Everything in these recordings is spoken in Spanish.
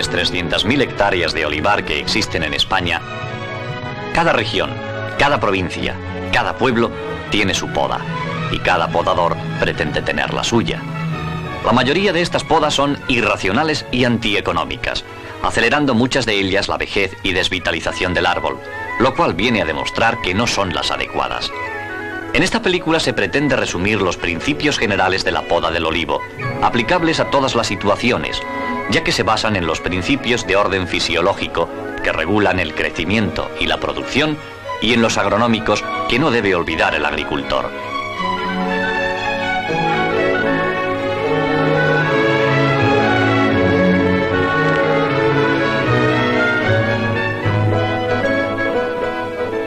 enormes 300.000 hectáreas de olivar que existen en España, cada región, cada provincia, cada pueblo tiene su poda y cada podador pretende tener la suya. La mayoría de estas podas son irracionales y antieconómicas, acelerando muchas de ellas la vejez y desvitalización del árbol, lo cual viene a demostrar que no son las adecuadas. En esta película se pretende resumir los principios generales de la poda del olivo, aplicables a todas las situaciones, ya que se basan en los principios de orden fisiológico que regulan el crecimiento y la producción, y en los agronómicos que no debe olvidar el agricultor.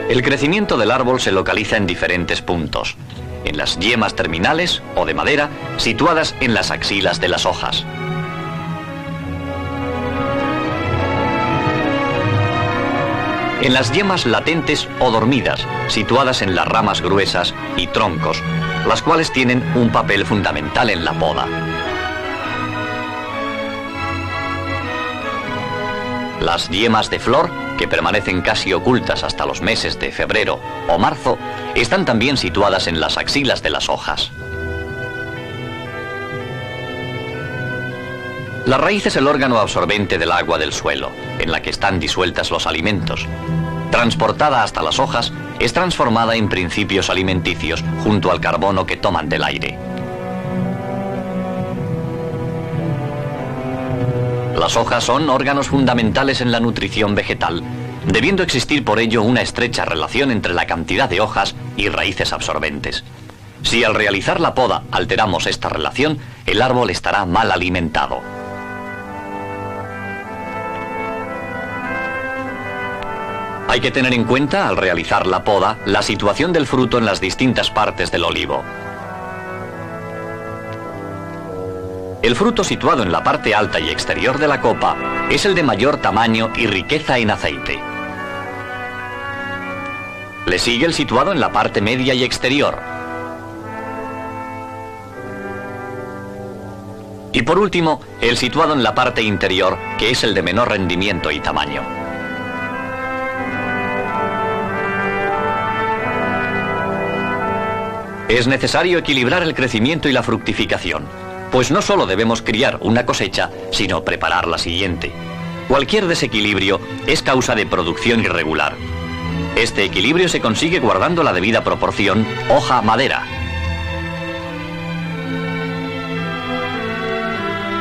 El crecimiento del árbol se localiza en diferentes puntos, en las yemas terminales o de madera situadas en las axilas de las hojas. En las yemas latentes o dormidas, situadas en las ramas gruesas y troncos, las cuales tienen un papel fundamental en la poda. Las yemas de flor, que permanecen casi ocultas hasta los meses de febrero o marzo, están también situadas en las axilas de las hojas. La raíz es el órgano absorbente del agua del suelo, en la que están disueltas los alimentos. Transportada hasta las hojas, es transformada en principios alimenticios junto al carbono que toman del aire. Las hojas son órganos fundamentales en la nutrición vegetal, debiendo existir por ello una estrecha relación entre la cantidad de hojas y raíces absorbentes. Si al realizar la poda alteramos esta relación, el árbol estará mal alimentado. Hay que tener en cuenta, al realizar la poda, la situación del fruto en las distintas partes del olivo. El fruto situado en la parte alta y exterior de la copa es el de mayor tamaño y riqueza en aceite. Le sigue el situado en la parte media y exterior. Y por último, el situado en la parte interior, que es el de menor rendimiento y tamaño. Es necesario equilibrar el crecimiento y la fructificación, pues no solo debemos criar una cosecha, sino preparar la siguiente. Cualquier desequilibrio es causa de producción irregular. Este equilibrio se consigue guardando la debida proporción hoja-madera.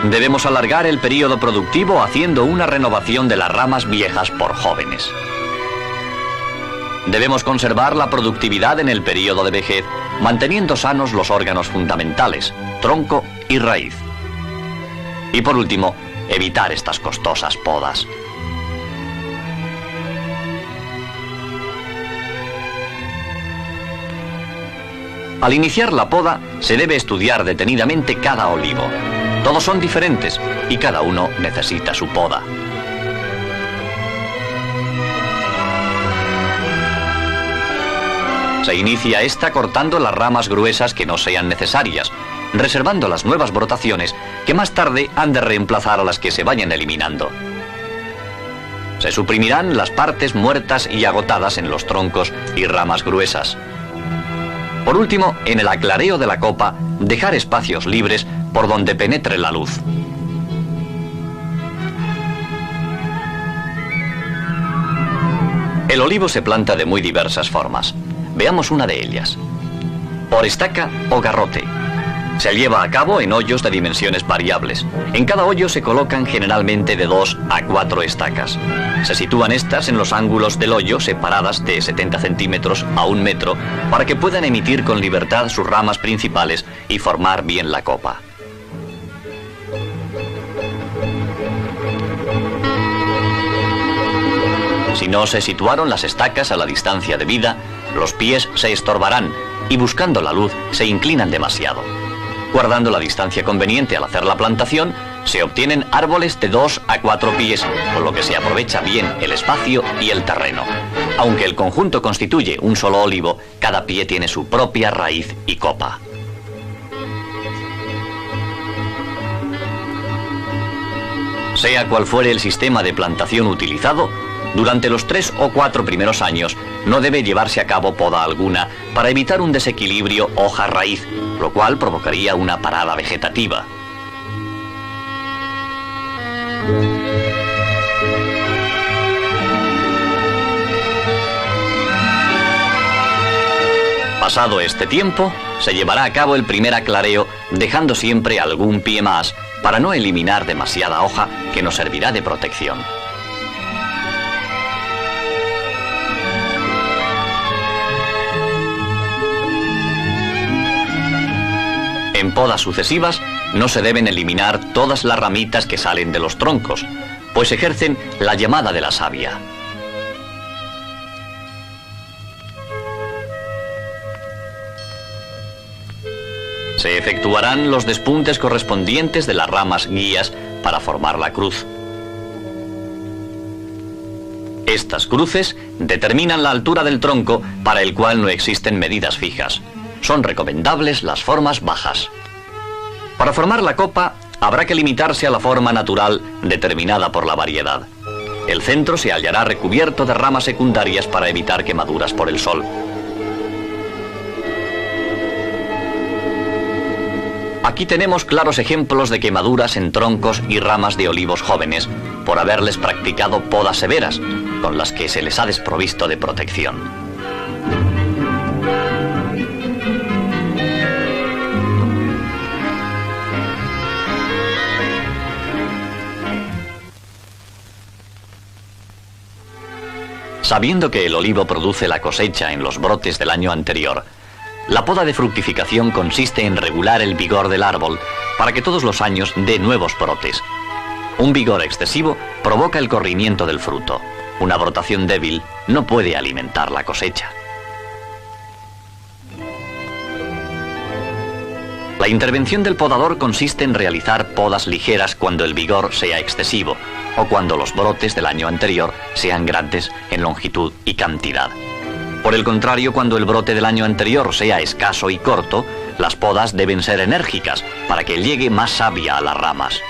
Debemos alargar el periodo productivo haciendo una renovación de las ramas viejas por jóvenes. Debemos conservar la productividad en el periodo de vejez, manteniendo sanos los órganos fundamentales, tronco y raíz. Y por último, evitar estas costosas podas. Al iniciar la poda, se debe estudiar detenidamente cada olivo. Todos son diferentes y cada uno necesita su poda. Se inicia esta cortando las ramas gruesas que no sean necesarias, reservando las nuevas brotaciones que más tarde han de reemplazar a las que se vayan eliminando. Se suprimirán las partes muertas y agotadas en los troncos y ramas gruesas. Por último, en el aclareo de la copa, dejar espacios libres por donde penetre la luz. El olivo se planta de muy diversas formas. Veamos una de ellas. Por estaca o garrote. Se lleva a cabo en hoyos de dimensiones variables. En cada hoyo se colocan generalmente de 2 a 4 estacas. Se sitúan estas en los ángulos del hoyo, separadas de 70 centímetros a 1 metro, para que puedan emitir con libertad sus ramas principales y formar bien la copa. Si no se situaron las estacas a la distancia debida, los pies se estorbarán y buscando la luz se inclinan demasiado. Guardando la distancia conveniente al hacer la plantación, se obtienen árboles de 2 a 4 pies, con lo que se aprovecha bien el espacio y el terreno. Aunque el conjunto constituye un solo olivo, cada pie tiene su propia raíz y copa. Sea cual fuere el sistema de plantación utilizado, durante los 3 o 4 primeros años no debe llevarse a cabo poda alguna para evitar un desequilibrio hoja-raíz, lo cual provocaría una parada vegetativa. Pasado este tiempo, se llevará a cabo el primer aclareo, dejando siempre algún pie más para no eliminar demasiada hoja que nos servirá de protección. En podas sucesivas no se deben eliminar todas las ramitas que salen de los troncos, pues ejercen la llamada de la savia. Se efectuarán los despuntes correspondientes de las ramas guías para formar la cruz. Estas cruces determinan la altura del tronco, para el cual no existen medidas fijas. Son recomendables las formas bajas. Para formar la copa, habrá que limitarse a la forma natural determinada por la variedad. El centro se hallará recubierto de ramas secundarias para evitar quemaduras por el sol. Aquí tenemos claros ejemplos de quemaduras en troncos y ramas de olivos jóvenes, por haberles practicado podas severas, con las que se les ha desprovisto de protección. Sabiendo que el olivo produce la cosecha en los brotes del año anterior, la poda de fructificación consiste en regular el vigor del árbol para que todos los años dé nuevos brotes. Un vigor excesivo provoca el corrimiento del fruto. Una brotación débil no puede alimentar la cosecha. La intervención del podador consiste en realizar podas ligeras cuando el vigor sea excesivo o cuando los brotes del año anterior sean grandes en longitud y cantidad. Por el contrario, cuando el brote del año anterior sea escaso y corto, las podas deben ser enérgicas para que llegue más savia a las ramas.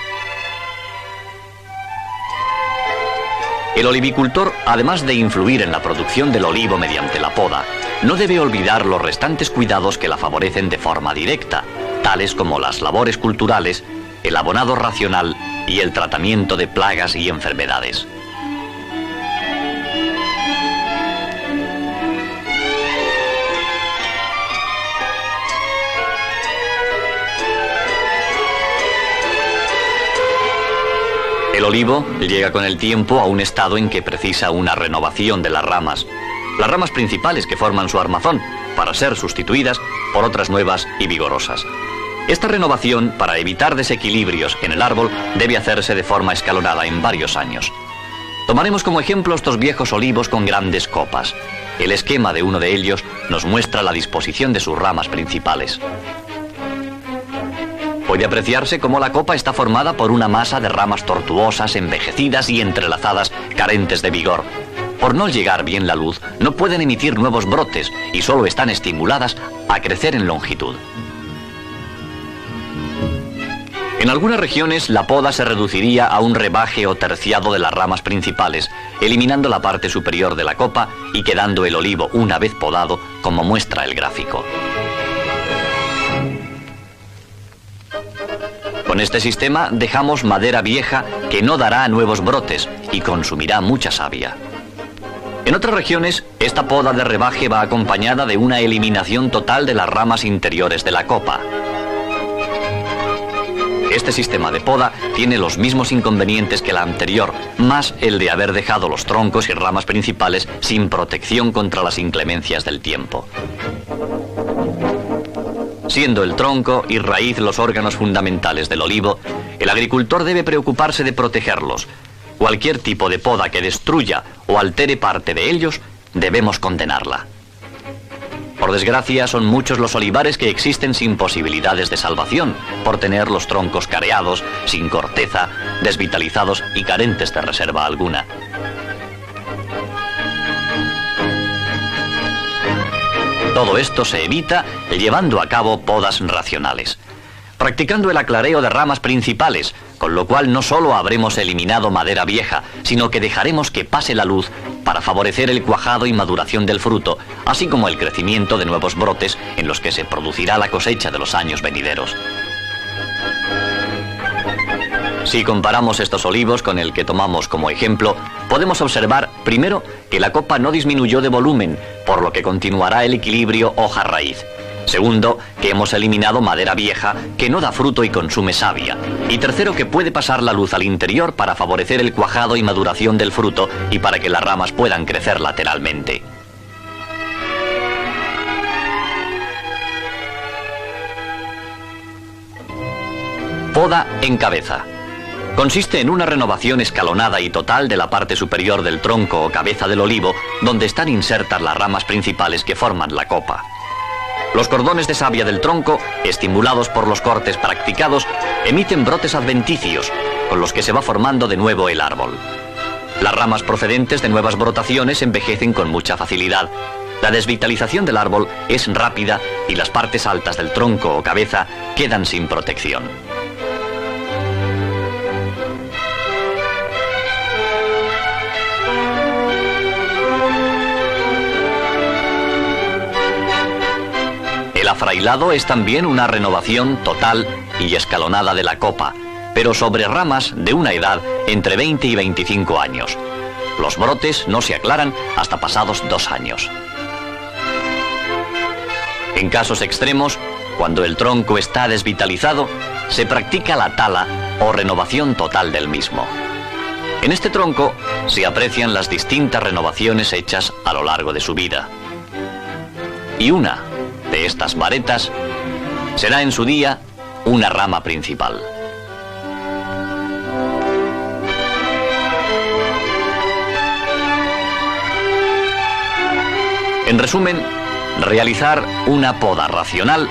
El olivicultor, además de influir en la producción del olivo mediante la poda, no debe olvidar los restantes cuidados que la favorecen de forma directa, tales como las labores culturales, el abonado racional y el tratamiento de plagas y enfermedades. El olivo llega con el tiempo a un estado en que precisa una renovación de las ramas principales que forman su armazón, para ser sustituidas por otras nuevas y vigorosas. Esta renovación, para evitar desequilibrios en el árbol, debe hacerse de forma escalonada en varios años. Tomaremos como ejemplo estos viejos olivos con grandes copas. El esquema de uno de ellos nos muestra la disposición de sus ramas principales. Puede apreciarse cómo la copa está formada por una masa de ramas tortuosas, envejecidas y entrelazadas, carentes de vigor. Por no llegar bien la luz, no pueden emitir nuevos brotes y solo están estimuladas a crecer en longitud. En algunas regiones, la poda se reduciría a un rebaje o terciado de las ramas principales, eliminando la parte superior de la copa y quedando el olivo una vez podado, como muestra el gráfico. Con este sistema dejamos madera vieja que no dará nuevos brotes y consumirá mucha savia. En otras regiones, esta poda de rebaje va acompañada de una eliminación total de las ramas interiores de la copa. Este sistema de poda tiene los mismos inconvenientes que la anterior, más el de haber dejado los troncos y ramas principales sin protección contra las inclemencias del tiempo. Siendo el tronco y raíz los órganos fundamentales del olivo, el agricultor debe preocuparse de protegerlos. Cualquier tipo de poda que destruya o altere parte de ellos, debemos condenarla. Por desgracia, son muchos los olivares que existen sin posibilidades de salvación, por tener los troncos careados, sin corteza, desvitalizados y carentes de reserva alguna. Todo esto se evita llevando a cabo podas racionales. practicando el aclareo de ramas principales, con lo cual no solo habremos eliminado madera vieja, sino que dejaremos que pase la luz para favorecer el cuajado y maduración del fruto, así como el crecimiento de nuevos brotes en los que se producirá la cosecha de los años venideros. Si comparamos estos olivos con el que tomamos como ejemplo, podemos observar, primero, que la copa no disminuyó de volumen, por lo que continuará el equilibrio hoja-raíz. Segundo, que hemos eliminado madera vieja que no da fruto y consume savia. Y tercero, que puede pasar la luz al interior para favorecer el cuajado y maduración del fruto y para que las ramas puedan crecer lateralmente. Poda en cabeza. Consiste en una renovación escalonada y total de la parte superior del tronco o cabeza del olivo, donde están insertas las ramas principales que forman la copa. Los cordones de savia del tronco, estimulados por los cortes practicados, emiten brotes adventicios, con los que se va formando de nuevo el árbol. Las ramas procedentes de nuevas brotaciones envejecen con mucha facilidad. La desvitalización del árbol es rápida y las partes altas del tronco o cabeza quedan sin protección. El afrailado es también una renovación total y escalonada de la copa, pero sobre ramas de una edad entre 20 y 25 años. Los brotes no se aclaran hasta pasados 2 años. En casos extremos, cuando el tronco está desvitalizado, se practica la tala o renovación total del mismo. En este tronco se aprecian las distintas renovaciones hechas a lo largo de su vida. Y una de estas varetas será en su día una rama principal. En resumen, realizar una poda racional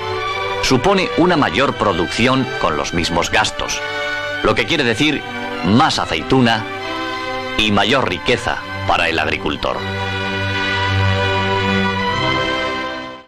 supone una mayor producción con los mismos gastos, lo que quiere decir más aceituna y mayor riqueza para el agricultor.